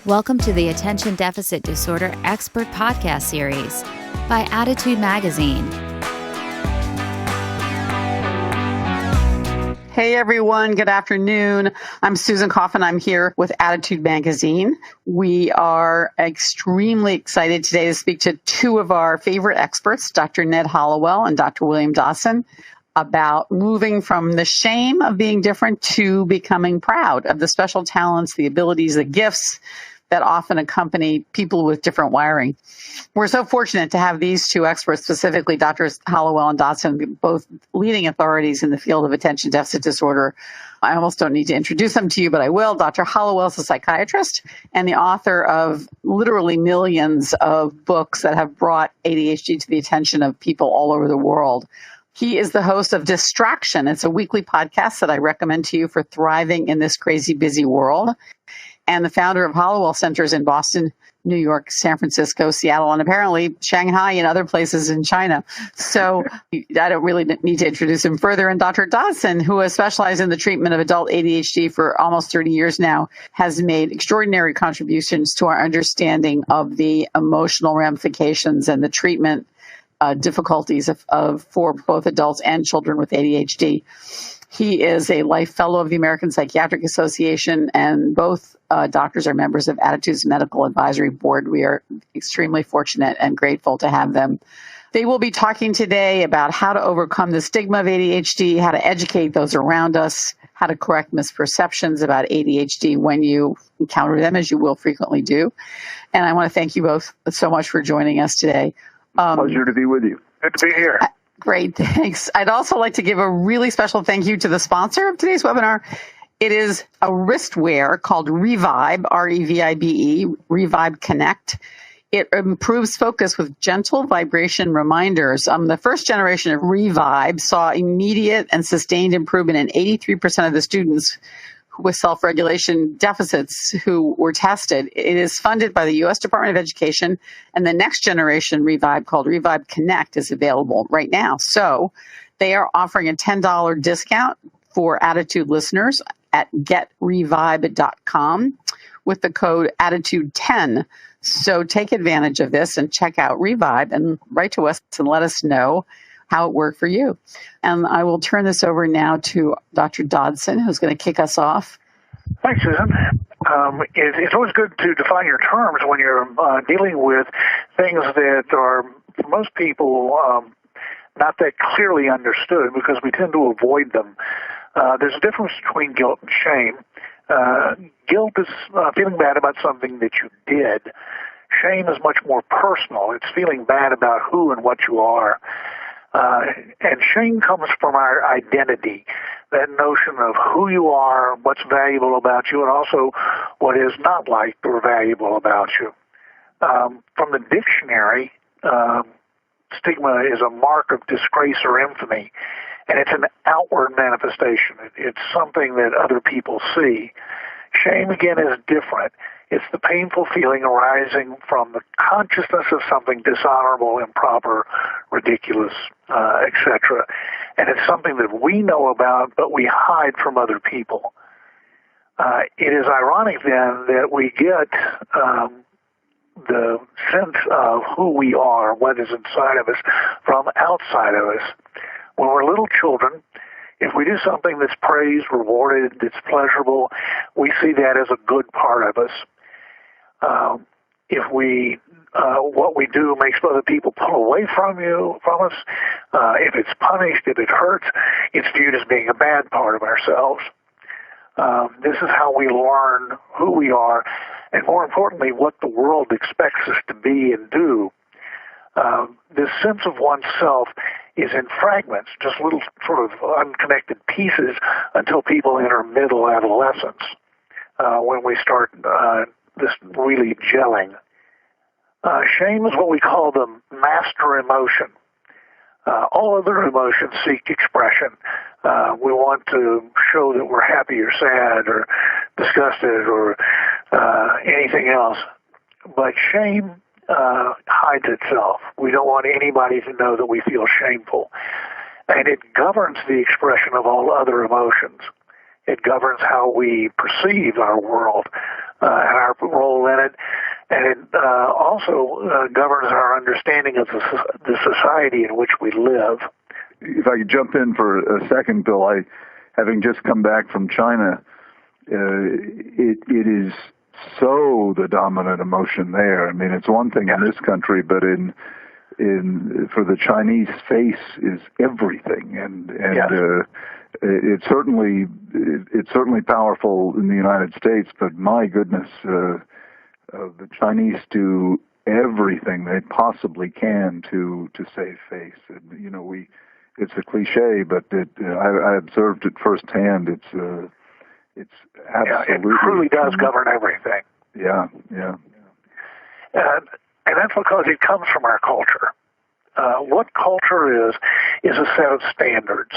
Welcome to the Attention Deficit Disorder Expert Podcast Series by Attitude Magazine. Hey everyone, good afternoon. I'm Susan Coffin. I'm here with Attitude Magazine. We are extremely excited today to speak to two of our favorite experts, Dr. Ned Hallowell and Dr. William Dodson, about moving from the shame of being different to becoming proud of the special talents, the abilities, the gifts that often accompany people with different wiring. We're so fortunate to have these two experts, specifically Drs. Hallowell and Dodson, both leading authorities in the field of attention deficit disorder. I almost don't need to introduce them to you, but I will. Dr. Hallowell is a psychiatrist and the author of literally millions of books that have brought ADHD to the attention of people all over the world. He is the host of Distraction. It's a weekly podcast that I recommend to you for thriving in this crazy, busy world. And the founder of Hallowell Centers in Boston, New York, San Francisco, Seattle, and apparently Shanghai and other places in China. So I don't really need to introduce him further. And Dr. Dodson, who has specialized in the treatment of adult ADHD for almost 30 years now, has made extraordinary contributions to our understanding of the emotional ramifications and the treatment difficulties for both adults and children with ADHD. He is a life fellow of the American Psychiatric Association, and both doctors are members of Attitude's Medical Advisory Board. We are extremely fortunate and grateful to have them. They will be talking today about how to overcome the stigma of ADHD, how to educate those around us, how to correct misperceptions about ADHD when you encounter them, as you will frequently do. And I want to thank you both so much for joining us today. Pleasure to be with you. Good to be here. Great, thanks. I'd also like to give a really special thank you to the sponsor of today's webinar. It is a wristwear called Revibe, R-E-V-I-B-E, Revibe Connect. It improves focus with gentle vibration reminders. The first generation of Revibe saw immediate and sustained improvement in 83% of the students with self-regulation deficits who were tested. It is funded by the U.S. Department of Education, and the next generation Revibe, called Revibe Connect, is available right now. So they are offering a $10 discount for Attitude listeners at getrevibe.com with the code Attitude10. So take advantage of this and check out Revibe and write to us and let us know how it worked for you. And I will turn this over now to Dr. Dodson, who's going to kick us off. Thanks, Susan. It's always good to define your terms when you're dealing with things that are, for most people, not that clearly understood because we tend to avoid them. There's a difference between guilt and shame. Guilt is feeling bad about something that you did. Shame is much more personal. It's feeling bad about who and what you are. And shame comes from our identity, that notion of who you are, what's valuable about you, and also what is not liked or valuable about you. From the dictionary, stigma is a mark of disgrace or infamy, and it's an outward manifestation. It's something that other people see. Shame, again, is different. It's the painful feeling arising from the consciousness of something dishonorable, improper, ridiculous, etc. And it's something that we know about, but we hide from other people. It is ironic, then, that we get the sense of who we are, what is inside of us, from outside of us. When we're little children, if we do something that's praised, rewarded, that's pleasurable, we see that as a good part of us. If what we do makes other people pull away from us, if it's punished, if it hurts, it's viewed as being a bad part of ourselves. This is how we learn who we are, and more importantly, what the world expects us to be and do. This sense of oneself is in fragments, just little sort of unconnected pieces until people enter middle adolescence, when we start this really gelling. Shame is what we call the master emotion. All other emotions seek expression. We want to show that we're happy or sad or disgusted or anything else. But shame hides itself. We don't want anybody to know that we feel shameful. And it governs the expression of all other emotions. It governs how we perceive our world. and our role in it. And it also governs our understanding of the society in which we live. If I could jump in for a second, Bill, having just come back from China, it is so the dominant emotion there. I mean, it's one thing in this country, but for the Chinese, face is everything, and it's certainly powerful in the United States. But my goodness, the Chinese do everything they possibly can to save face. And, it's a cliche, but I observed it firsthand. It's absolutely. It truly does govern everything. Yeah. And that's because it comes from our culture. What culture is a set of standards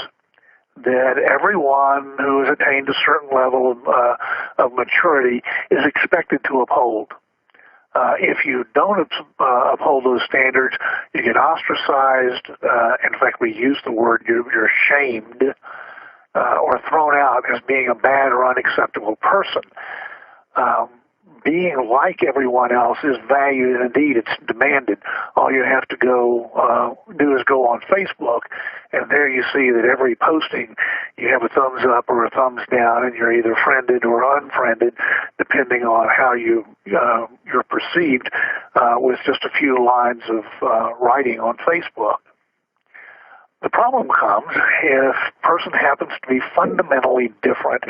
that everyone who has attained a certain level of maturity is expected to uphold. If you don't uphold those standards, you get ostracized. In fact, we use the word you're shamed or thrown out as being a bad or unacceptable person. Being like everyone else is valued, and indeed it's demanded. All you have to do is go on Facebook, and there you see that every posting you have a thumbs up or a thumbs down, and you're either friended or unfriended, depending on how you're perceived, with just a few lines of writing on Facebook. The problem comes if a person happens to be fundamentally different.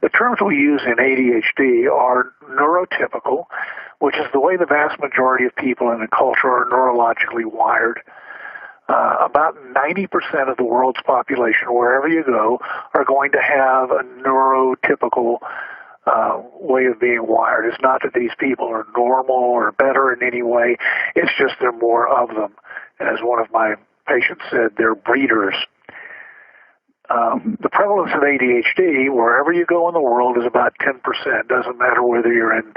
The terms we use in ADHD are neurotypical, which is the way the vast majority of people in the culture are neurologically wired. About 90% of the world's population, wherever you go, are going to have a neurotypical way of being wired. It's not that these people are normal or better in any way. It's just there are more of them. As one of my patients said, they're breeders. The prevalence of ADHD, wherever you go in the world, is about 10%. Doesn't matter whether you're in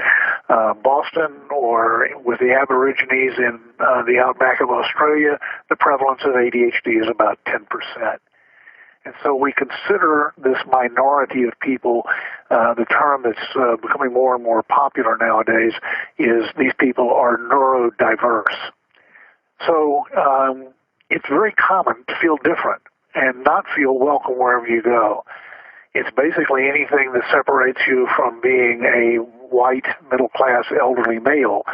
Boston or with the Aborigines in the outback of Australia, the prevalence of ADHD is about 10%. And so we consider this minority of people, the term that's becoming more and more popular nowadays is these people are neurodiverse. So it's very common to feel different and not feel welcome wherever you go. It's basically anything that separates you from being a white, middle-class, elderly male.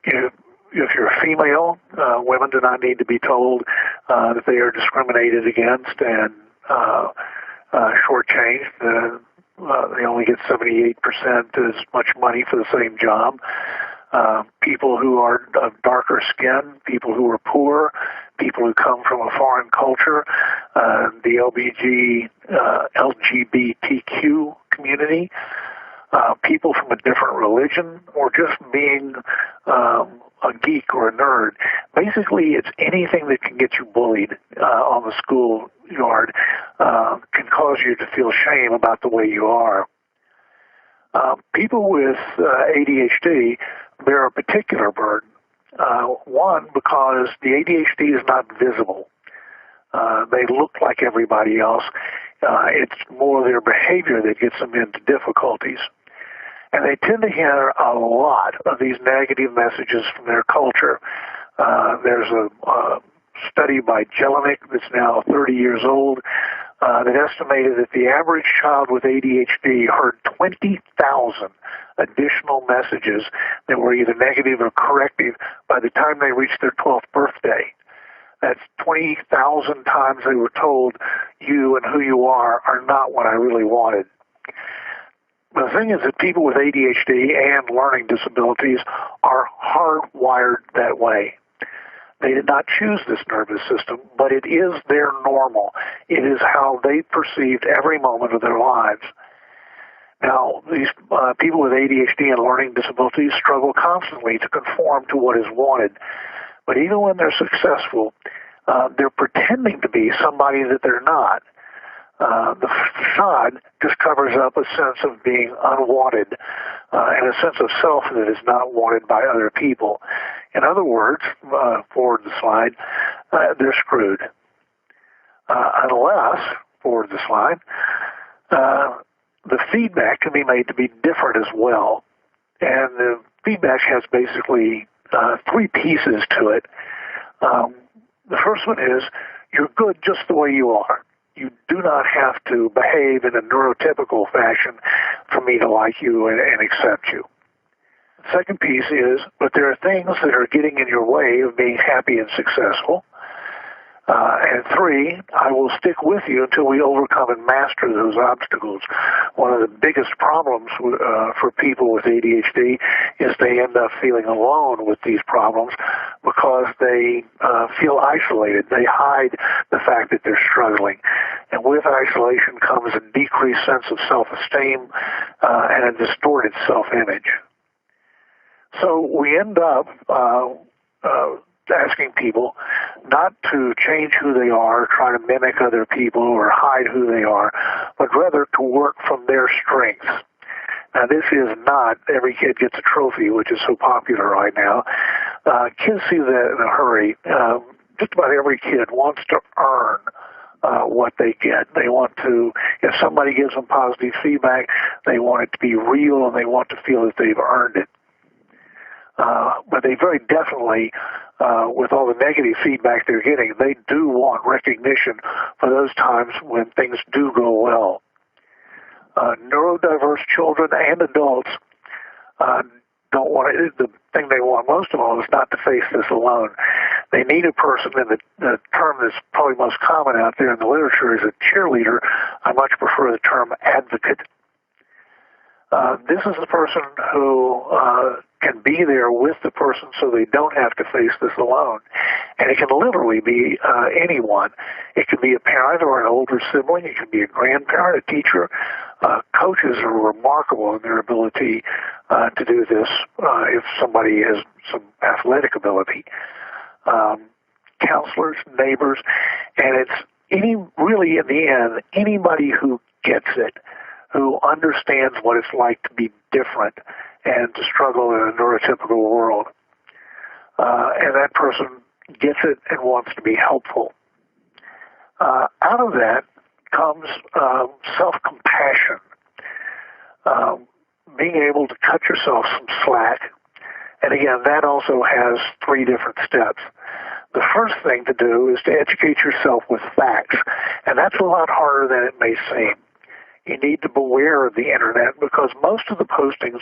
If you're a female, women do not need to be told that they are discriminated against and shortchanged. They only get 78% as much money for the same job. People who are of darker skin, people who are poor, people who come from a foreign culture, the LGBTQ community, people from a different religion, or just being a geek or a nerd. Basically, it's anything that can get you bullied on the schoolyard, can cause you to feel shame about the way you are. People with ADHD bear a particular burden. One, because the ADHD is not visible. They look like everybody else. It's more their behavior that gets them into difficulties. And they tend to hear a lot of these negative messages from their culture. There's a study by Jelinek that's now 30 years old that estimated that the average child with ADHD heard 20,000 additional messages that were either negative or corrective by the time they reached their 12th birthday. That's 20,000 times they were told, you and who you are not what I really wanted. The thing is that people with ADHD and learning disabilities are hardwired that way. They did not choose this nervous system, but it is their normal. It is how they perceived every moment of their lives. Now, these people with ADHD and learning disabilities struggle constantly to conform to what is wanted. But even when they're successful, they're pretending to be somebody that they're not. The facade just covers up a sense of being unwanted and a sense of self that is not wanted by other people. In other words, forward the slide, they're screwed. Unless, forward the slide, the feedback can be made to be different as well. And the feedback has basically three pieces to it. The first one is, you're good just the way you are. You do not have to behave in a neurotypical fashion for me to like you and accept you. The second piece is, but there are things that are getting in your way of being happy and successful. And three, I will stick with you until we overcome and master those obstacles. One of the biggest problems for people with ADHD is they end up feeling alone with these problems because they feel isolated. They hide the fact that they're struggling. And with isolation comes a decreased sense of self-esteem and a distorted self-image. So we end up asking people not to change who they are, try to mimic other people or hide who they are, but rather to work from their strengths. Now, this is not every kid gets a trophy, which is so popular right now. Kids see that in a hurry. Just about every kid wants to earn what they get. They want to, if somebody gives them positive feedback, they want it to be real and they want to feel that they've earned it. But they very definitely, with all the negative feedback they're getting, they do want recognition for those times when things do go well. Neurodiverse children and adults don't want it. The thing they want most of all is not to face this alone. They need a person, and the term that's probably most common out there in the literature is a cheerleader. I much prefer the term advocate. This is the person who can be there with the person so they don't have to face this alone. And it can literally be anyone. It can be a parent or an older sibling. It can be a grandparent, a teacher. Coaches are remarkable in their ability to do this if somebody has some athletic ability. Counselors, neighbors, and it's really in the end, anybody who gets it, who understands what it's like to be different and to struggle in a neurotypical world. And that person gets it and wants to be helpful. Out of that comes self-compassion, being able to cut yourself some slack. And again, that also has three different steps. The first thing to do is to educate yourself with facts, and that's a lot harder than it may seem. You need to beware of the internet because most of the postings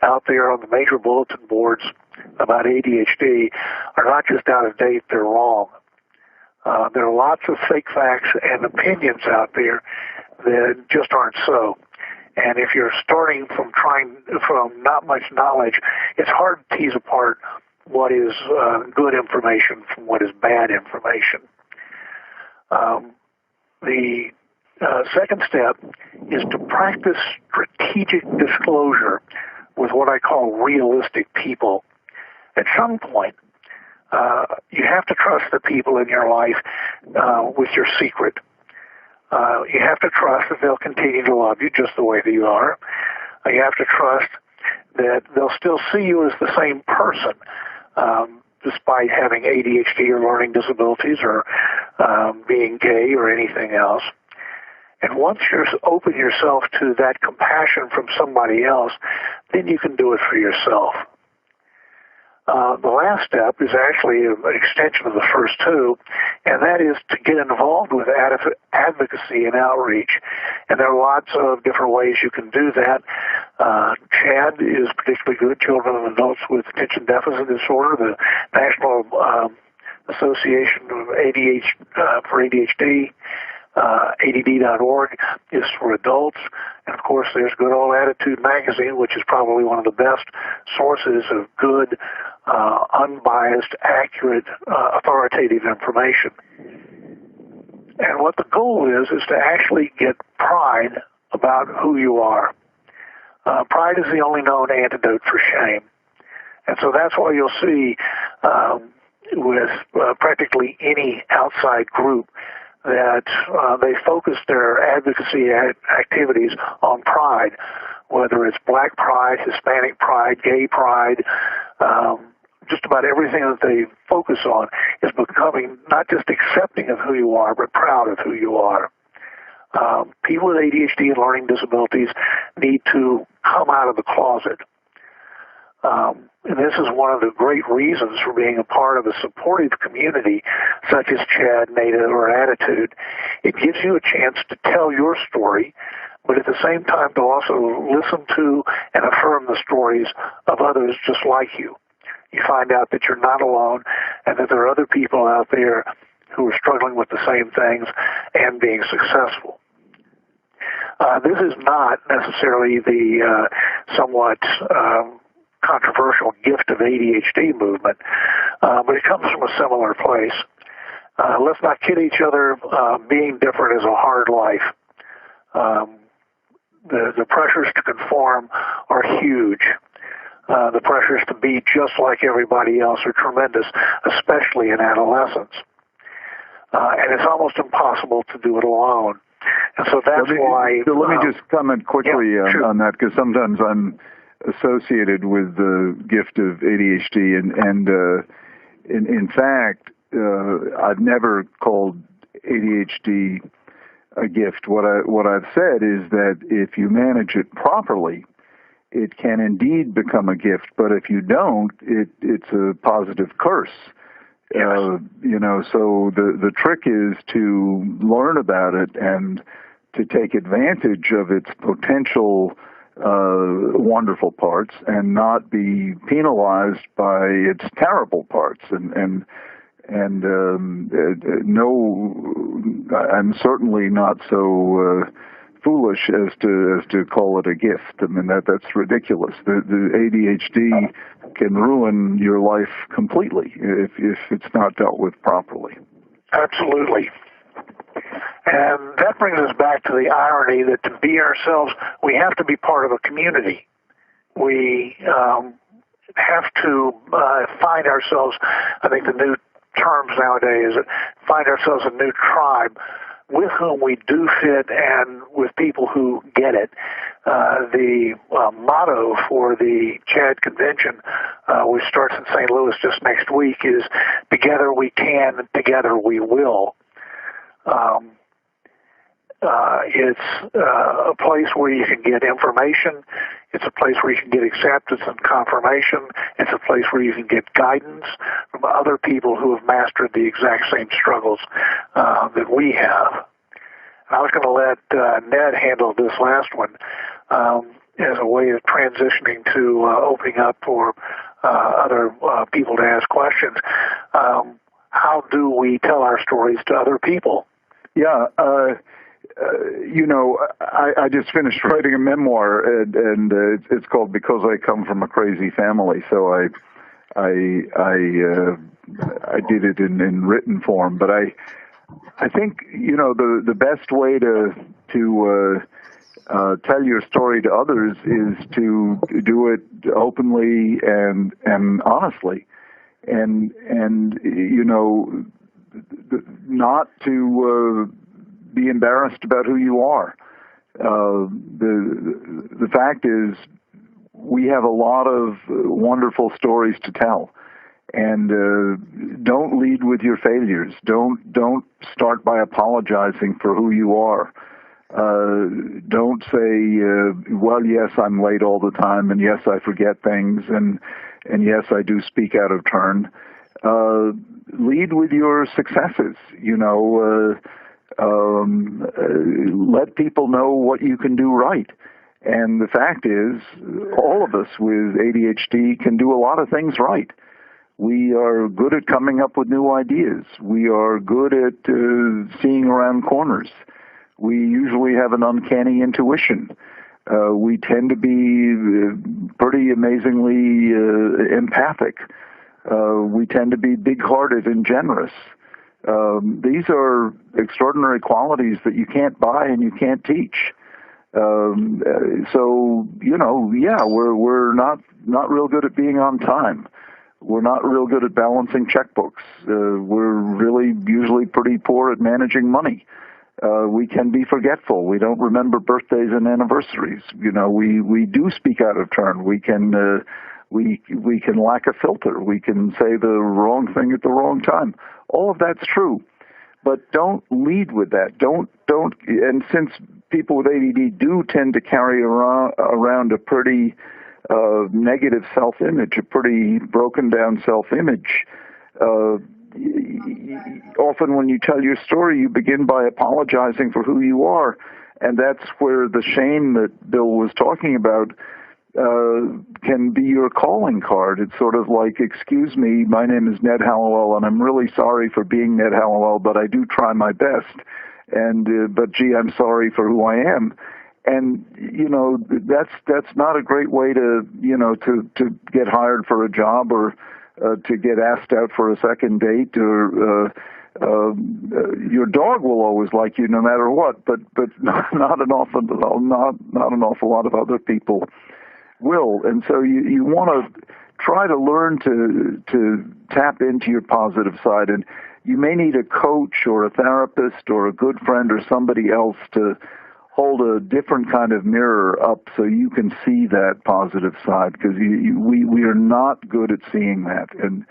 out there on the major bulletin boards about ADHD are not just out of date, they're wrong. There are lots of fake facts and opinions out there that just aren't so. And if you're starting from not much knowledge, it's hard to tease apart what is good information from what is bad information. The second step is to practice strategic disclosure with what I call realistic people. At some point, you have to trust the people in your life with your secret. You have to trust that they'll continue to love you just the way that you are. You have to trust that they'll still see you as the same person, despite having ADHD or learning disabilities or being gay or anything else. And once you open yourself to that compassion from somebody else, then you can do it for yourself. The last step is actually an extension of the first two, and that is to get involved with advocacy and outreach. And there are lots of different ways you can do that. CHAD is particularly good, Children and Adults with Attention Deficit Disorder, the National Association of for ADHD. ADD.org is for adults. And, of course, there's Good Old Attitude Magazine, which is probably one of the best sources of good, unbiased, accurate, authoritative information. And what the goal is to actually get pride about who you are. Pride is the only known antidote for shame. And so that's why you'll see with practically any outside group that they focus their advocacy activities on pride, whether it's black pride, Hispanic pride, gay pride. Just about everything that they focus on is becoming not just accepting of who you are, but proud of who you are. People with ADHD and learning disabilities need to come out of the closet. And this is one of the great reasons for being a part of a supportive community such as CHAD, NADA, or Attitude. It gives you a chance to tell your story, but at the same time to also listen to and affirm the stories of others just like you. You find out that you're not alone and that there are other people out there who are struggling with the same things and being successful. This is not necessarily the somewhat controversial gift of ADHD movement, but it comes from a similar place. Let's not kid each other. Being different is a hard life. The pressures to conform are huge. The pressures to be just like everybody else are tremendous, especially in adolescence. And it's almost impossible to do it alone. And so that's why... So let me just comment quickly on that, because sometimes I'm associated with the gift of ADHD, and in fact, I've never called ADHD a gift. What I've said is that if you manage it properly, it can indeed become a gift, but if you don't, it's a positive curse. Yes. So the trick is to learn about it and to take advantage of its potential wonderful parts and not be penalized by its terrible parts. And no, I'm certainly not so foolish as to call it a gift. I mean, that's ridiculous. The ADHD can ruin your life completely if it's not dealt with properly. Absolutely. And that brings us back to the irony that to be ourselves, we have to be part of a community. We have to find ourselves, I think the new terms nowadays, find ourselves a new tribe with whom we do fit and with people who get it. The motto for the CHAD convention, which starts in St. Louis just next week, is "Together we can, and together we will." It's a place where you can get information. It's a place where you can get acceptance and confirmation. It's a place where you can get guidance from other people who have mastered the exact same struggles that we have. And I was going to let Ned handle this last one as a way of transitioning to opening up for other people to ask questions. How do we tell our stories to other people? Yeah, I just finished writing a memoir, and it's called "Because I Come from a Crazy Family." So I did it in written form, but I think the best way to tell your story to others is to do it openly and honestly, and not to be embarrassed about who you are. The fact is, we have a lot of wonderful stories to tell, and don't lead with your failures. Don't start by apologizing for who you are. Don't say, well, yes, I'm late all the time, and yes, I forget things, and yes, I do speak out of turn. Lead with your successes. Let people know what you can do right. And the fact is, all of us with ADHD can do a lot of things right. We are good at coming up with new ideas. We are good at seeing around corners. We usually have an uncanny intuition. We tend to be pretty amazingly empathic. We tend to be big-hearted and generous. These are extraordinary qualities that you can't buy and you can't teach. So, we're not real good at being on time. We're not real good at balancing checkbooks. We're really usually pretty poor at managing money. We can be forgetful. We don't remember birthdays and anniversaries. We do speak out of turn. We can lack a filter. We can say the wrong thing at the wrong time. All of that's true. but don't lead with that. Don't. And since people with ADD do tend to carry around a pretty negative self-image, a pretty broken down self-image, often when you tell your story, you begin by apologizing for who you are, and that's where the shame that Bill was talking about can be your calling card. It's sort of like, excuse me, my name is Ned Hallowell, and I'm really sorry for being Ned Hallowell, but I do try my best. And but gee, I'm sorry for who I am. And that's not a great way to to get hired for a job, or to get asked out for a second date, or your dog will always like you no matter what, but not an awful lot of other people will. And so you want to try to learn to tap into your positive side, and you may need a coach or a therapist or a good friend or somebody else to hold a different kind of mirror up so you can see that positive side, because we are not good at seeing that, and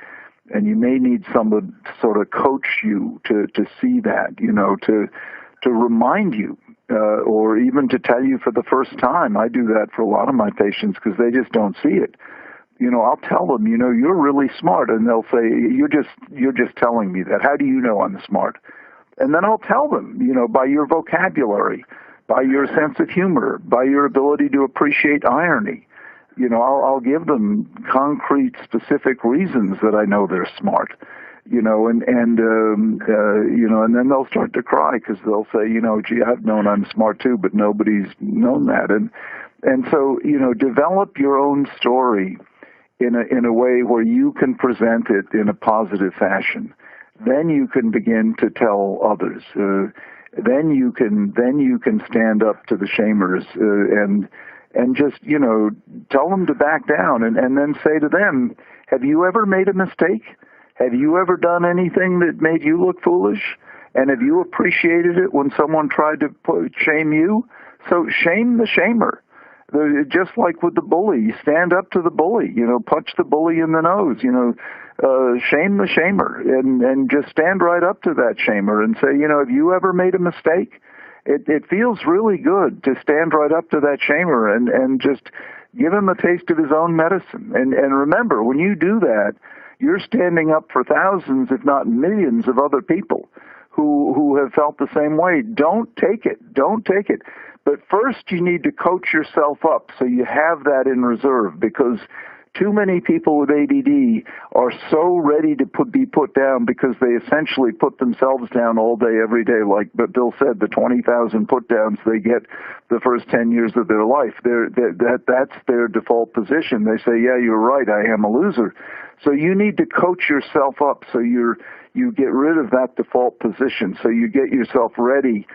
you may need someone to sort of coach you to see that, to remind you, or even to tell you for the first time. I do that for a lot of my patients because they just don't see it. I'll tell them, you're really smart, and they'll say, you're just telling me that. How do you know I'm smart? And then I'll tell them, by your vocabulary, by your sense of humor, by your ability to appreciate irony. I'll give them concrete, specific reasons that I know they're smart. And then they'll start to cry because they'll say, gee, I've known I'm smart too, but nobody's known that. And so, develop your own story in a way where you can present it in a positive fashion. Then you can begin to tell others. Then you can stand up to the shamers and just tell them to back down, and then say to them, have you ever made a mistake? Have you ever done anything that made you look foolish? And have you appreciated it when someone tried to shame you? So shame the shamer. Just like with the bully, stand up to the bully, punch the bully in the nose, shame the shamer, and just stand right up to that shamer and say, have you ever made a mistake? It feels really good to stand right up to that shamer and just give him a taste of his own medicine. And remember, when you do that, you're standing up for thousands, if not millions, of other people who have felt the same way. Don't take it. Don't take it. But first, you need to coach yourself up so you have that in reserve, because too many people with ADD are so ready to be put down because they essentially put themselves down all day, every day. Like Bill said, the 20,000 put downs they get the first 10 years of their life. That's their default position. They say, yeah, you're right, I am a loser. So you need to coach yourself up so you get rid of that default position, so you get yourself ready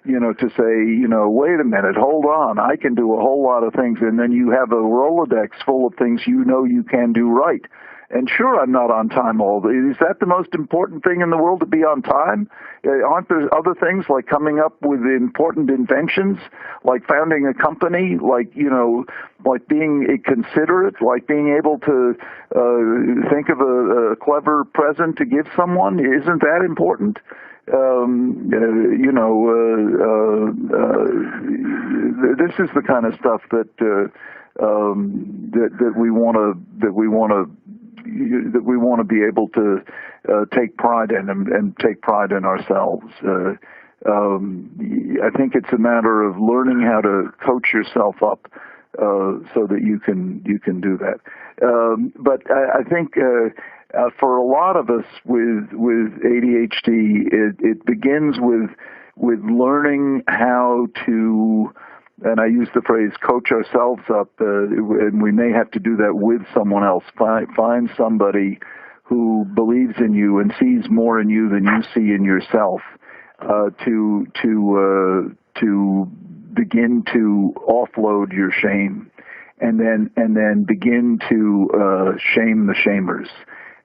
to say, wait a minute, hold on, I can do a whole lot of things, and then you have a Rolodex full of things you can do right. And sure, I'm not on time all day. Is that the most important thing in the world, to be on time? Aren't there other things like coming up with important inventions, like founding a company, like being considerate, like being able to think of a clever present to give someone? Isn't that important? This is the kind of stuff that we want to be able to take pride in and take pride in ourselves. I think it's a matter of learning how to coach yourself up so that you can do that. But I think for a lot of us with ADHD, it begins with learning how to, and I use the phrase, coach ourselves up, and we may have to do that with someone else. Find somebody who believes in you and sees more in you than you see in yourself, to begin to offload your shame, and then begin to shame the shamers.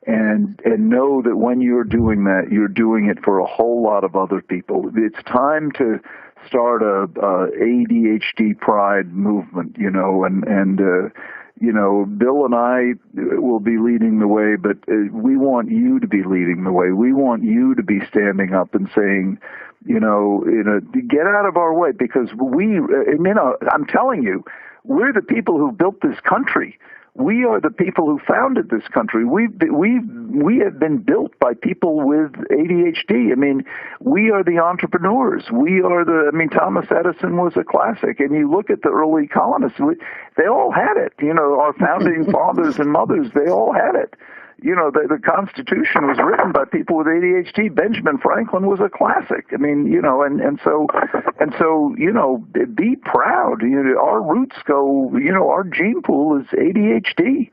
And know that when you're doing that, you're doing it for a whole lot of other people. It's time to start a ADHD pride movement, and Bill and I will be leading the way, but we want you to be leading the way. We want you to be standing up and saying, get out of our way, because I'm telling you, we're the people who built this country. We are the people who founded this country. We have been built by people with ADHD. We are the entrepreneurs. Thomas Edison was a classic. And you look at the early colonists, they all had it. Our founding fathers and mothers, they all had it. The Constitution was written by people with ADHD. Benjamin Franklin was a classic. Be proud. Our roots go, our gene pool is ADHD.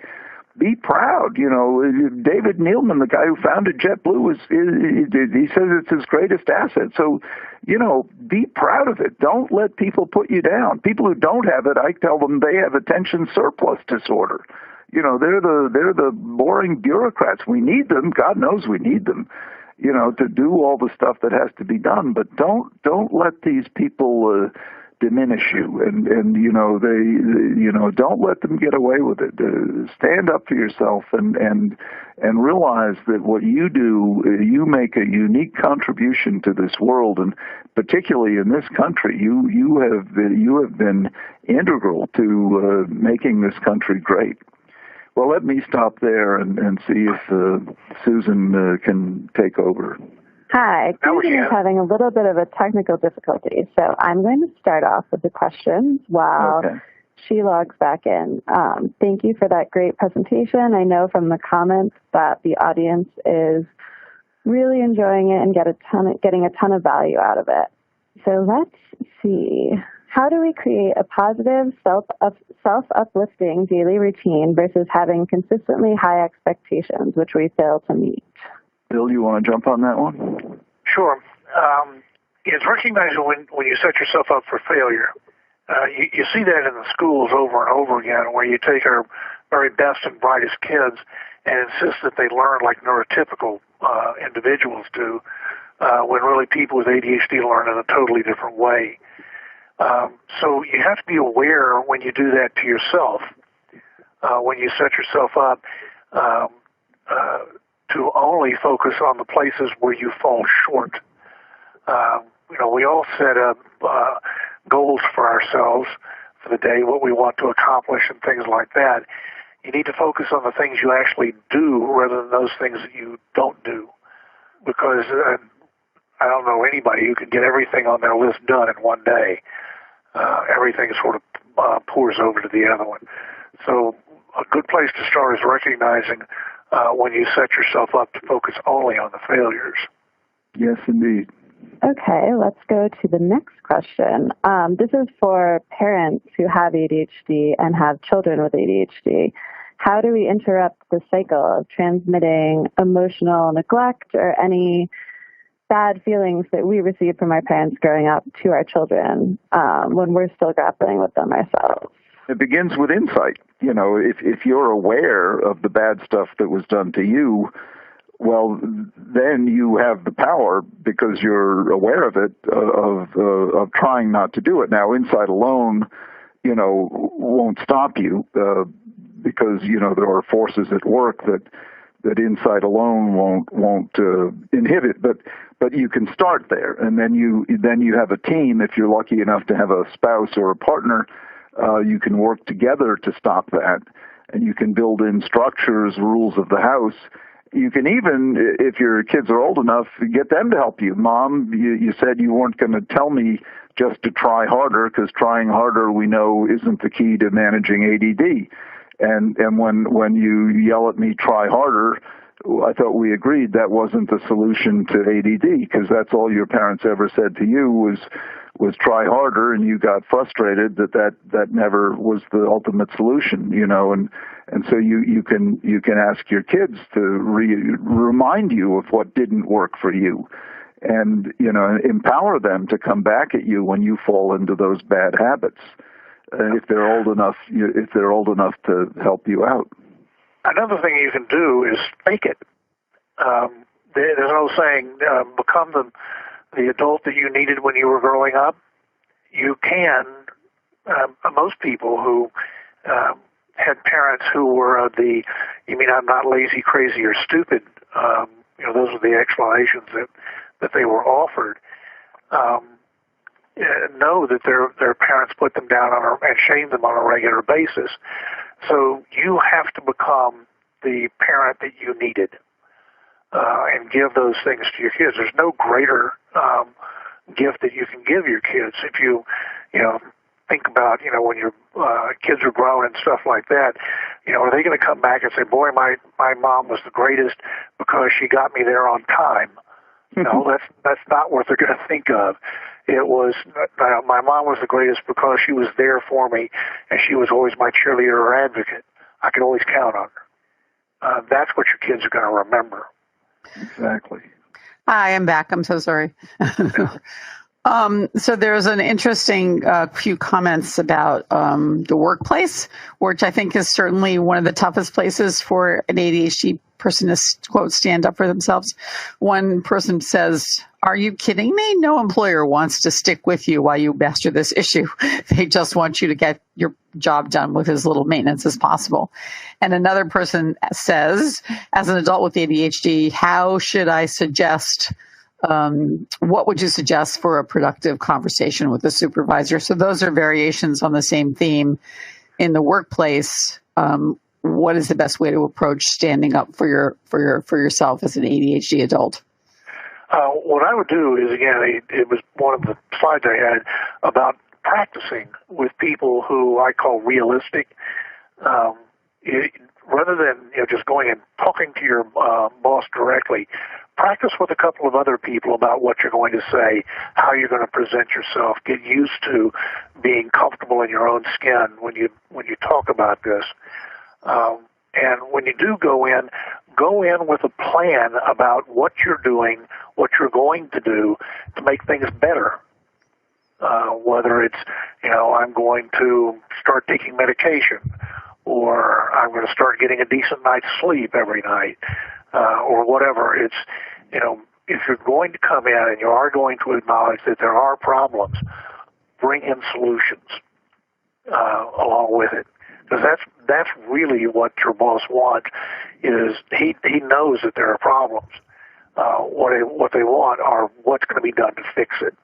Be proud. David Neilman, the guy who founded JetBlue, he says it's his greatest asset. So, be proud of it. Don't let people put you down. People who don't have it, I tell them they have attention surplus disorder. They're the boring bureaucrats. We need them. God knows we need them, to do all the stuff that has to be done. But don't let these people diminish you, and don't let them get away with it. Stand up for yourself and realize that what you do, you make a unique contribution to this world, and particularly in this country, you have been integral to making this country great. Well, let me stop there and see if Susan can take over. Hi, Susan is having a little bit of a technical difficulty, so I'm going to start off with the questions while she logs back in. Thank you for that great presentation. I know from the comments that the audience is really enjoying it and getting a ton of value out of it. So let's see. How do we create a positive, self-uplifting daily routine versus having consistently high expectations, which we fail to meet? Bill, you want to jump on that one? Sure. It's recognizing when you set yourself up for failure. You see that in the schools over and over again, where you take our very best and brightest kids and insist that they learn like neurotypical individuals do, when really people with ADHD learn in a totally different way. So you have to be aware when you do that to yourself, when you set yourself up to only focus on the places where you fall short. We all set up goals for ourselves for the day, what we want to accomplish and things like that. You need to focus on the things you actually do rather than those things that you don't do, because I don't know anybody who can get everything on their list done in one day. Everything sort of pours over to the other one. So a good place to start is recognizing when you set yourself up to focus only on the failures. Yes, indeed. Okay, let's go to the next question. This is for parents who have ADHD and have children with ADHD. How do we interrupt the cycle of transmitting emotional neglect or any bad feelings that we receive from our parents growing up to our children when we're still grappling with them ourselves? It begins with insight. If you're aware of the bad stuff that was done to you, well, then you have the power, because you're aware of it, of trying not to do it. Now, insight alone, won't stop you because, there are forces at work that insight alone won't inhibit, but you can start there, and then you have a team. If you're lucky enough to have a spouse or a partner, you can work together to stop that, and you can build in structures, rules of the house. You can even, if your kids are old enough, get them to help you. Mom, you said you weren't going to tell me just to try harder, because trying harder, we know, isn't the key to managing ADD. And when you yell at me, try harder, I thought we agreed that wasn't the solution to ADD, because that's all your parents ever said to you was try harder, and you got frustrated that never was the ultimate solution, and so you can ask your kids to remind you of what didn't work for you, and empower them to come back at you when you fall into those bad habits. If they're old enough to help you out. Another thing you can do is fake it. There's no saying become the adult that you needed when you were growing up. You can. Most people who had parents who were you mean I'm not lazy, crazy, or stupid? Those are the explanations that they were offered. Know that their parents put them down and shamed them on a regular basis. So you have to become the parent that you needed and give those things to your kids. There's no greater gift that you can give your kids. If you think about, when your kids are grown and stuff like that, are they going to come back and say, boy, my mom was the greatest because she got me there on time? No, that's not what they're going to think of. It was, my mom was the greatest because she was there for me, and she was always my cheerleader or advocate. I could always count on her. That's what your kids are going to remember. Exactly. Hi, I'm back. I'm so sorry. So there's an interesting few comments about the workplace, which I think is certainly one of the toughest places for an ADHD person to, quote, stand up for themselves. One person says, "Are you kidding me? No employer wants to stick with you while you master this issue. They just want you to get your job done with as little maintenance as possible." And another person says, "As an adult with ADHD, how should I suggest what would you suggest for a productive conversation with a supervisor?" So those are variations on the same theme. In the workplace, what is the best way to approach standing up for yourself as an ADHD adult? What I would do is, again, it was one of the slides I had about practicing with people who I call realistic. Rather than just going and talking to your boss directly, practice with a couple of other people about what you're going to say, how you're going to present yourself. Get used to being comfortable in your own skin when you talk about this. And when you do go in with a plan about what you're doing, what you're going to do to make things better. Whether it's, I'm going to start taking medication, or I'm going to start getting a decent night's sleep every night, or whatever. It's, if you're going to come in and you are going to acknowledge that there are problems, bring in solutions along with it. Because that's really what your boss wants, is he knows that there are problems. What they want are what's going to be done to fix it.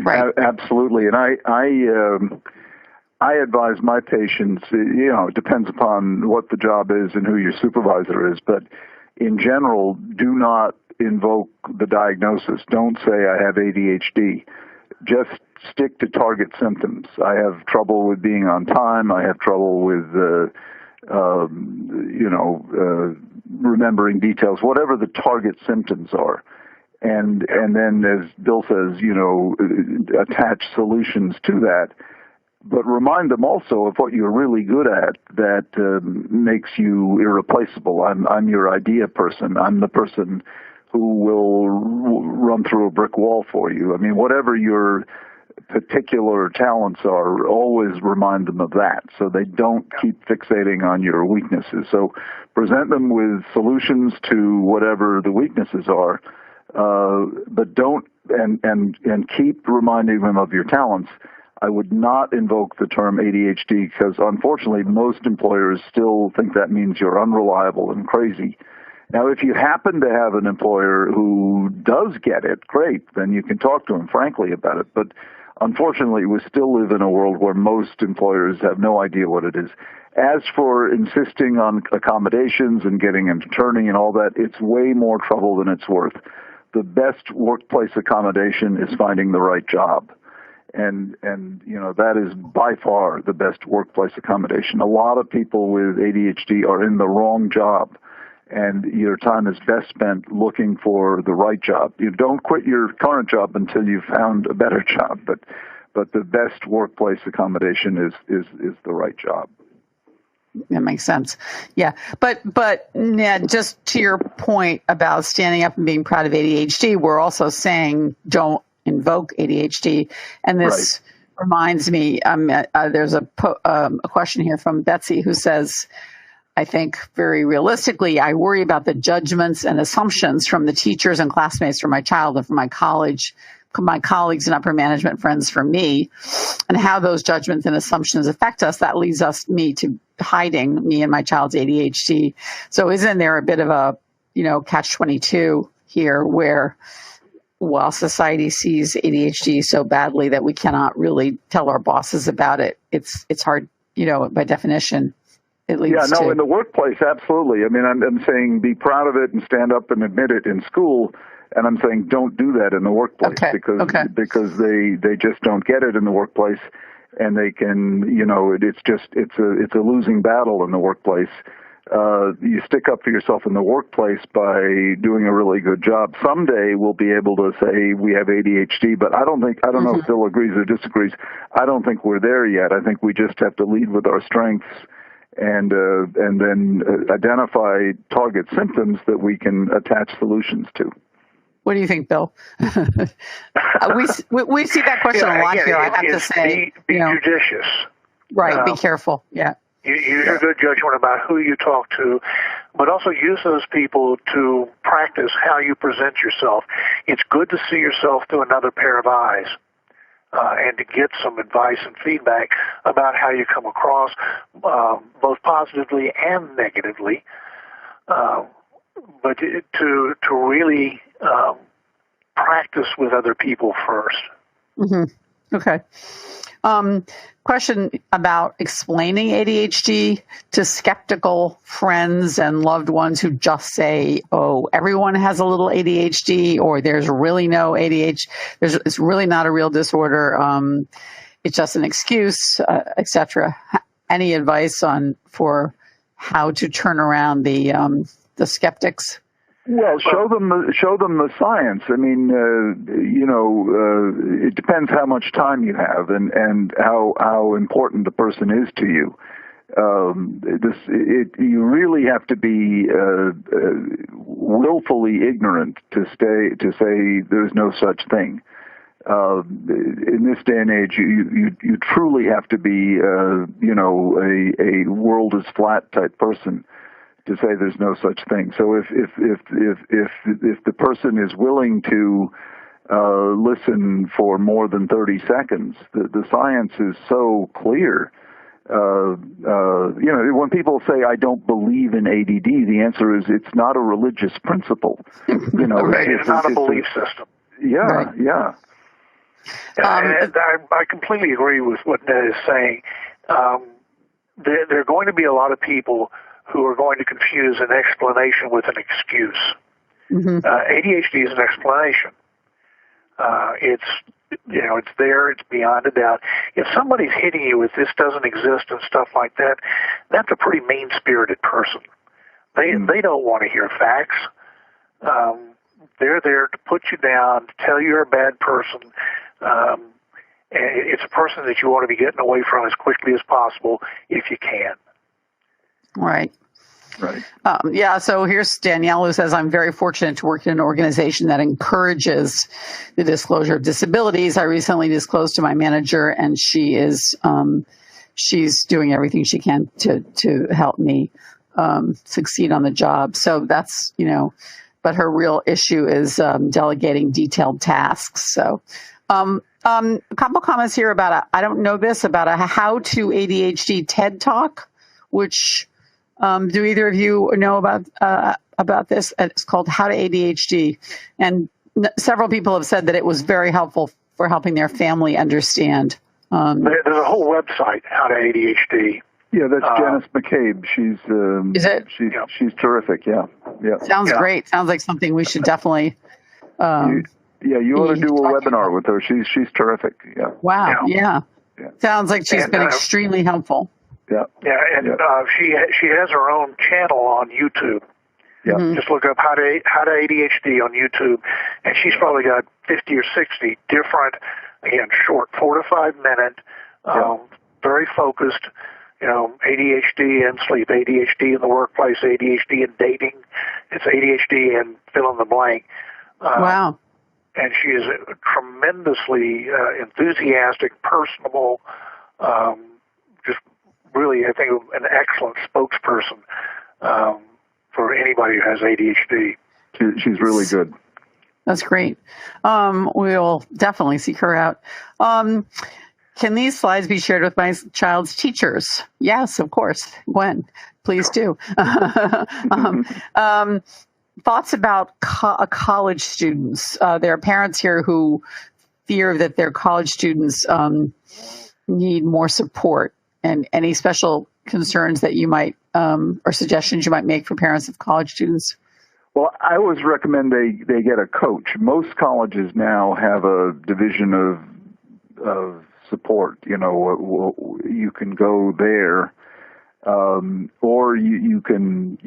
Right. Absolutely. And I advise my patients, it depends upon what the job is and who your supervisor is, but in general, do not invoke the diagnosis. Don't say I have ADHD. Just stick to target symptoms. I have trouble with being on time. I have trouble with, remembering details, whatever the target symptoms are. And then, as Bill says, attach solutions to that. But remind them also of what you're really good at that makes you irreplaceable. I'm your idea person. I'm the person who will run through a brick wall for you. I mean, whatever your particular talents are, always remind them of that so they don't keep fixating on your weaknesses. So present them with solutions to whatever the weaknesses are, but don't, and keep reminding them of your talents. I would not invoke the term ADHD because, unfortunately, most employers still think that means you're unreliable and crazy. Now, if you happen to have an employer who does get it, great, then you can talk to him frankly about it. But unfortunately, we still live in a world where most employers have no idea what it is. As for insisting on accommodations and getting an attorney and all that, it's way more trouble than it's worth. The best workplace accommodation is finding the right job. And that is by far the best workplace accommodation. A lot of people with ADHD are in the wrong job, and your time is best spent looking for the right job. You don't quit your current job until you've found a better job, but the best workplace accommodation is the right job. That makes sense. Yeah. But Ned, just to your point about standing up and being proud of ADHD, we're also saying don't invoke ADHD. And this reminds me, there's a question here from Betsy who says, I think very realistically, I worry about the judgments and assumptions from the teachers and classmates for my child and for my college my colleagues and upper management friends from me, and how those judgments and assumptions affect us, that leads me to hiding me and my child's ADHD. So isn't there a bit of a, catch-22 here where while society sees ADHD so badly that we cannot really tell our bosses about it, it's hard, by definition, it leads to... in the workplace, absolutely. I mean, I'm saying be proud of it and stand up and admit it in school, and I'm saying don't do that in the workplace because they just don't get it in the workplace, and they can, it's a losing battle in the workplace. You stick up for yourself in the workplace by doing a really good job. Someday we'll be able to say we have ADHD, but I don't know if Bill agrees or disagrees. I don't think we're there yet. I think we just have to lead with our strengths and then identify target symptoms that we can attach solutions to. What do you think, Bill? we see that question a lot here, I have to say. Be judicious. Right, be careful, yeah. Use a good judgment about who you talk to, but also use those people to practice how you present yourself. It's good to see yourself through another pair of eyes and to get some advice and feedback about how you come across, both positively and negatively, but to really practice with other people first. Mm-hmm. Okay. Question about explaining ADHD to skeptical friends and loved ones who just say, oh, everyone has a little ADHD, or there's really no ADHD, it's really not a real disorder, it's just an excuse, etc. Any advice for how to turn around the skeptics? Well, show them the science. I mean, it depends how much time you have and how important the person is to you. You really have to be willfully ignorant to say there's no such thing. In this day and age, you truly have to be a world is flat type person to say there's no such thing. So if the person is willing to listen for more than 30 seconds, the science is so clear. When people say I don't believe in ADD, the answer is it's not a religious principle. Right. It's not a belief system. Yeah, right. Yeah. And I completely agree with what Ned is saying. There are going to be a lot of people who are going to confuse an explanation with an excuse. Mm-hmm. ADHD is an explanation. It's there, it's beyond a doubt. If somebody's hitting you with this doesn't exist and stuff like that, that's a pretty mean-spirited person. They don't want to hear facts. They're there to put you down, to tell you're a bad person. It's a person that you want to be getting away from as quickly as possible if you can. Right. Right. So here's Danielle, who says, I'm very fortunate to work in an organization that encourages the disclosure of disabilities. I recently disclosed to my manager, and she's doing everything she can to help me succeed on the job. So that's, but her real issue is delegating detailed tasks. So a couple comments here about I don't know this, about a How to ADHD TED Talk, which... do either of you know about this? It's called How to ADHD, and several people have said that it was very helpful for helping their family understand. There's a whole website, How to ADHD. Yeah, that's Janice McCabe. She's is it? She's terrific. Yeah. Sounds great. Sounds like something we should definitely. You ought to do a webinar with her. She's terrific. Yeah. Wow. Yeah. Sounds like she's been extremely helpful. Yeah. Yeah, and she has her own channel on YouTube. Yeah. Mm-hmm. Just look up How to ADHD on YouTube, and she's probably got 50 or 60 different, again, short 4 to 5 minute, very focused. ADHD and sleep, ADHD in the workplace, ADHD in dating. It's ADHD and fill in the blank. Wow. And she is tremendously enthusiastic, personable. Just really, I think, an excellent spokesperson for anybody who has ADHD. She's really good. That's great. We'll definitely seek her out. Can these slides be shared with my child's teachers? Yes, of course. When? Please do. Thoughts about college students. There are parents here who fear that their college students need more support, and any special concerns that you might or suggestions you might make for parents of college students. Well, I always recommend they get a coach. Most colleges now have a division of support. You know, you can go there, or you can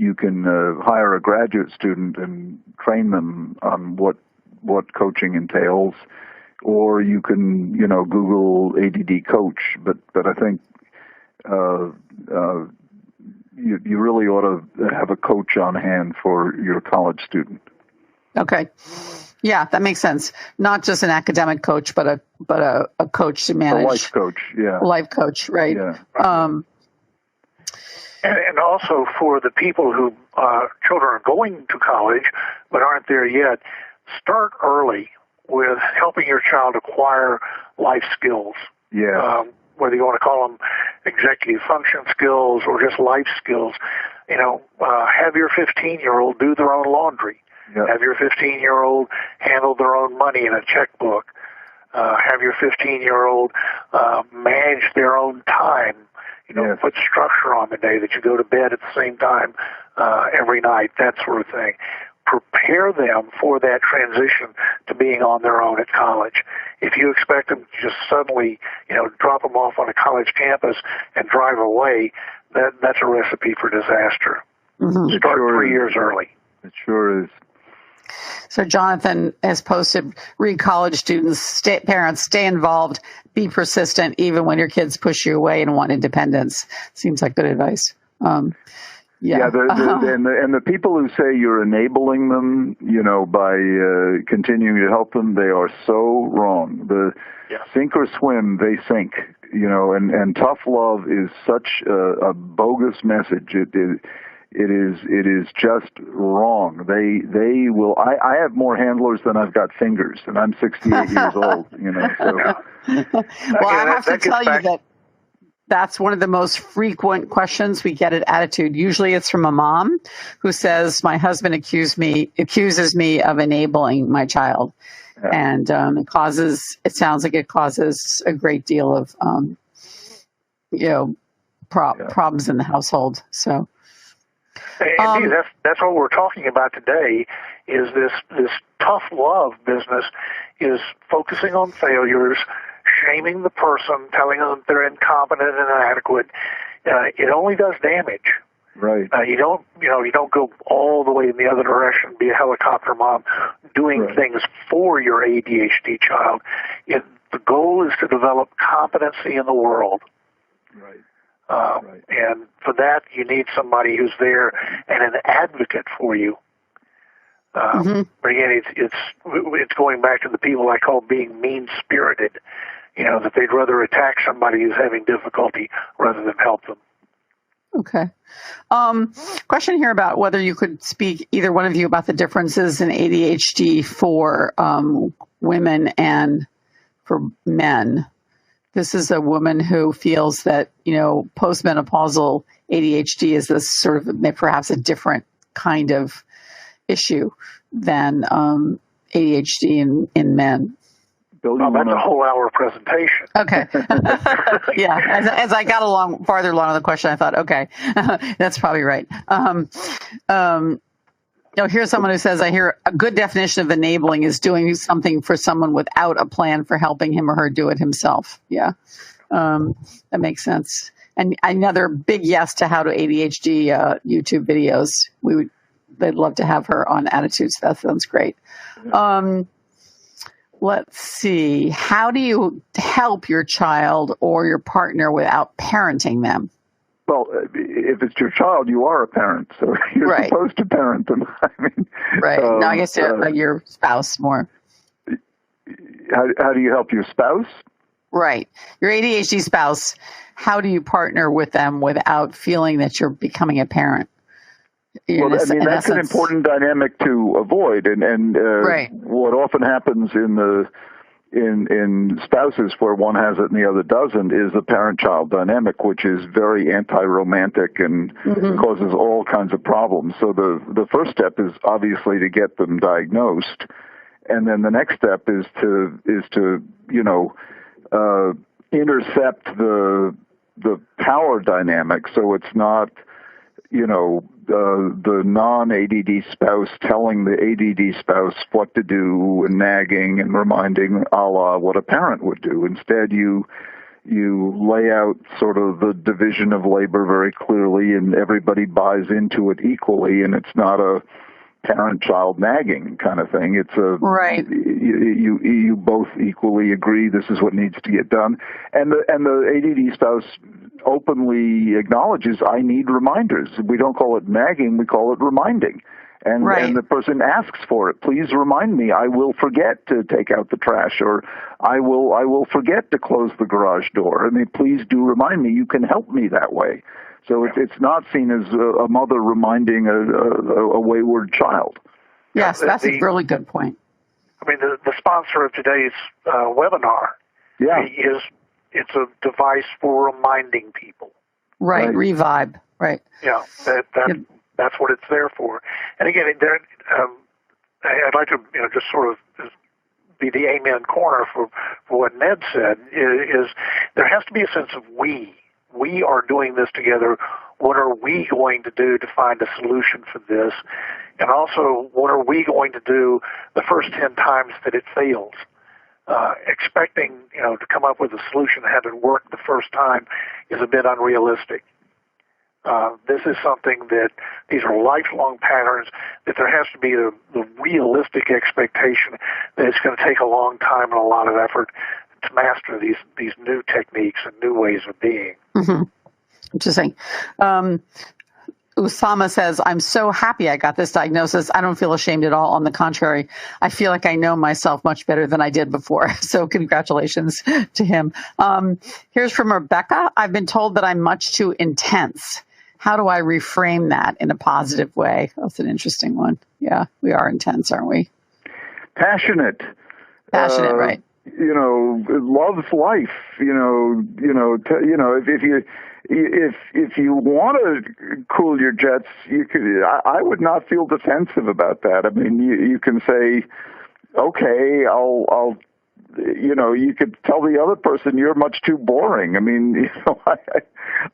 hire a graduate student and train them on what coaching entails, or you can Google ADD coach. But I think you really ought to have a coach on hand for your college student. Okay. Yeah, that makes sense. Not just an academic coach, but a coach to manage. A life coach, yeah. Life coach, right. Yeah. And also for the people who children are going to college but aren't there yet, start early with helping your child acquire life skills. Yeah. Whether you want to call them executive function skills or just life skills. Have your 15-year-old do their own laundry. Yeah. Have your 15-year-old handle their own money in a checkbook. Have your 15-year-old manage their own time. Yes. Put structure on the day that you go to bed at the same time every night, that sort of thing. Prepare them for that transition to being on their own at college. If you expect them to just suddenly, drop them off on a college campus and drive away, that's a recipe for disaster. Mm-hmm. Start 3 years early. It sure is. So Jonathan has posted, read college students, parents, stay involved, be persistent, even when your kids push you away and want independence. Seems like good advice. Yeah, and the people who say you're enabling them, by continuing to help them, they are so wrong. Sink or swim, they sink. And tough love is such a bogus message. It is just wrong. They will. I have more handlers than I've got fingers, and I'm 68 years old. So. Well, I have to tell you that's one of the most frequent questions we get at Attitude. Usually it's from a mom who says, my husband accuses me of enabling my child. Yeah. And it sounds like it causes a great deal of, problems in the household. So. Indeed, that's what we're talking about today, is this tough love business is focusing on failures, shaming the person, telling them they're incompetent and inadequate. It only does damage. Right. You don't go all the way in the other direction, be a helicopter mom, doing things for your ADHD child. The goal is to develop competency in the world. Right. And for that, you need somebody who's there and an advocate for you. But again, it's going back to the people I call being mean-spirited. That they'd rather attack somebody who's having difficulty rather than help them. Okay. Question here about whether you could speak, either one of you, about the differences in ADHD for women and for men. This is a woman who feels that, postmenopausal ADHD is this sort of perhaps a different kind of issue than ADHD in men. That's a whole hour presentation. Okay. Yeah. As I got farther along in the question, I thought, okay, that's probably right. Here's someone who says, I hear a good definition of enabling is doing something for someone without a plan for helping him or her do it himself. Yeah. That makes sense. And another big yes to how to ADHD YouTube videos. They'd love to have her on Attitudes. That sounds great. Let's see. How do you help your child or your partner without parenting them? Well, if it's your child, you are a parent, so you're supposed to parent them. Right. No, I guess your spouse more. How do you help your spouse? Right. Your ADHD spouse, how do you partner with them without feeling that you're becoming a parent? Well, I mean, that's an important dynamic to avoid, and right. What often happens in spouses where one has it and the other doesn't is the parent-child dynamic, which is very anti-romantic and causes all kinds of problems. So the first step is obviously to get them diagnosed, and then the next step is to intercept the power dynamic, so it's not the non-ADD spouse telling the ADD spouse what to do and nagging and reminding a la what a parent would do. Instead, you lay out sort of the division of labor very clearly, and everybody buys into it equally, and it's not a parent-child nagging kind of thing. It's a right. You both equally agree this is what needs to get done, and the ADD spouse openly acknowledges, I need reminders. We don't call it nagging, we call it reminding. And, right. and the person asks for it. Please remind me. I will forget to take out the trash, or I will forget to close the garage door. I mean, please do remind me. You can help me that way. So it's not seen as a mother reminding a wayward child. Yes, that's a really good point. I mean, the sponsor of today's webinar it's a device for reminding people. Right, Revibe. Right. Yeah, that's what it's there for. And again, I'd like to just sort of be the amen corner for what Ned said. Is there has to be a sense of we. We are doing this together. What are we going to do to find a solution for this? And also, what are we going to do the first 10 times that it fails? Expecting, to come up with a solution that had to work the first time is a bit unrealistic. This is something that these are lifelong patterns, that there has to be the realistic expectation that it's going to take a long time and a lot of effort to master these new techniques and new ways of being. Mm-hmm. Interesting. Usama says, I'm so happy I got this diagnosis. I don't feel ashamed at all. On the contrary, I feel like I know myself much better than I did before. So congratulations to him. Here's from Rebecca. I've been told that I'm much too intense. How do I reframe that in a positive way? That's an interesting one. Yeah, we are intense, aren't we? Passionate. Passionate, right. Loves life. If you want to cool your jets, you could. I would not feel defensive about that. I mean, you can say, okay, I'll. You could tell the other person you're much too boring. I mean,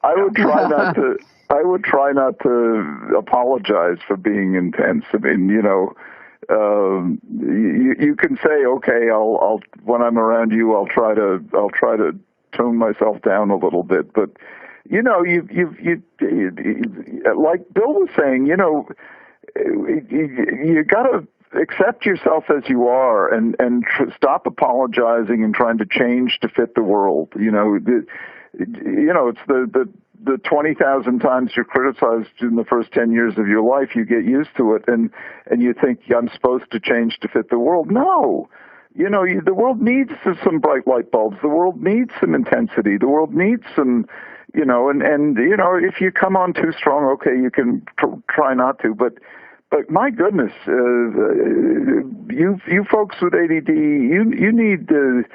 I would try not to. I would try not to apologize for being intense. I mean, you can say, okay, I'll when I'm around you, I'll try to tone myself down a little bit. But you like Bill was saying, you got to accept yourself as you are, and stop apologizing and trying to change to fit the world. It's the 20,000 times you're criticized in the first 10 years of your life, you get used to it, and you think, I'm supposed to change to fit the world. No. The world needs some bright light bulbs. The world needs some intensity. The world needs some, and if you come on too strong, okay, you can try not to, but my goodness, you folks with ADD, you need to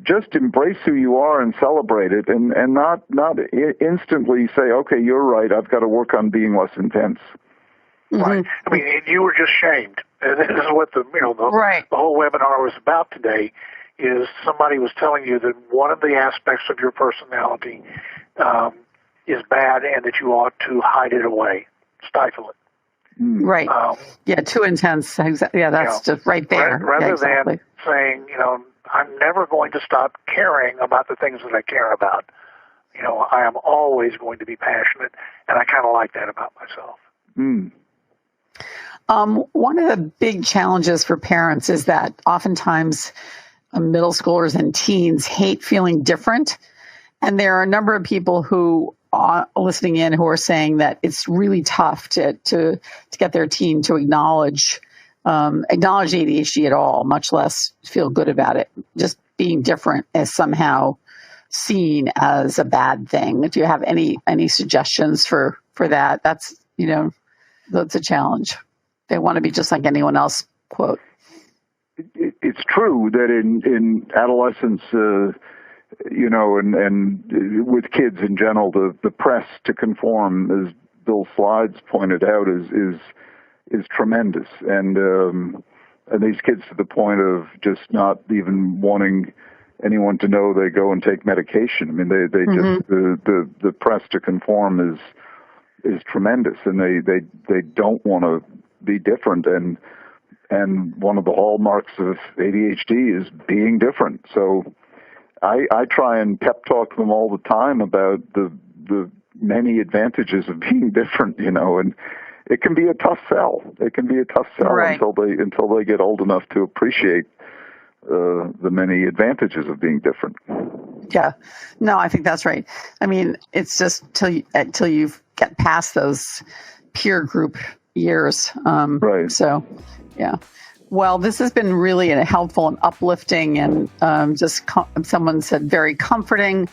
just embrace who you are and celebrate it, and not instantly say, okay, you're right, I've got to work on being less intense. Right. I mean, you were just shamed. And this is what the whole webinar was about today. Is somebody was telling you that one of the aspects of your personality is bad, and that you ought to hide it away, stifle it. Right. Too intense. Yeah, that's just right there. Rather than saying, I'm never going to stop caring about the things that I care about. I am always going to be passionate, and I kind of like that about myself. One of the big challenges for parents is that oftentimes middle schoolers and teens hate feeling different. And there are a number of people who are listening in who are saying that it's really tough to get their teen to acknowledge ADHD at all, much less feel good about it. Just being different is somehow seen as a bad thing. Do you have any suggestions for that? That's that's a challenge. They want to be just like anyone else, quote. It's true that in adolescence, and with kids in general, the press to conform, as Bill Slides pointed out, is tremendous, and these kids to the point of just not even wanting anyone to know they go and take medication. I mean, they just the press to conform is tremendous, and they don't want to be different, and one of the hallmarks of ADHD is being different. So I try and pep talk them all the time about the many advantages of being different, and it can be a tough sell. It can be a tough sell right. until they get old enough to appreciate the many advantages of being different. Yeah, no, I think that's right. I mean, it's just till you get past those peer group years. Right. So, yeah. Well, this has been really helpful and uplifting, and someone said very comforting.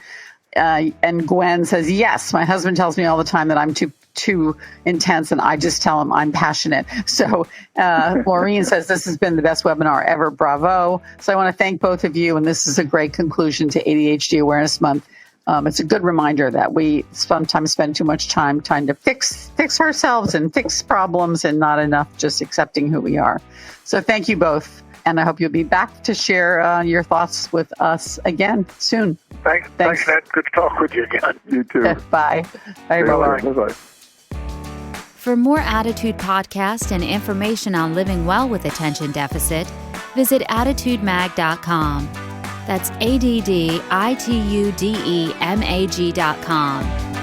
And Gwen says, yes, my husband tells me all the time that I'm too intense, and I just tell him I'm passionate. So Maureen says, this has been the best webinar ever. Bravo. So I want to thank both of you, and this is a great conclusion to ADHD Awareness Month. It's a good reminder that we sometimes spend too much time trying to fix ourselves and fix problems, and not enough just accepting who we are. So thank you both. And I hope you'll be back to share your thoughts with us again soon. Thanks, Ned. Good to talk with you again. You too. Bye. Bye. Bye-bye. For more Attitude podcasts and information on living well with attention deficit, visit attitudemag.com. That's ADDITUDEMAG.com.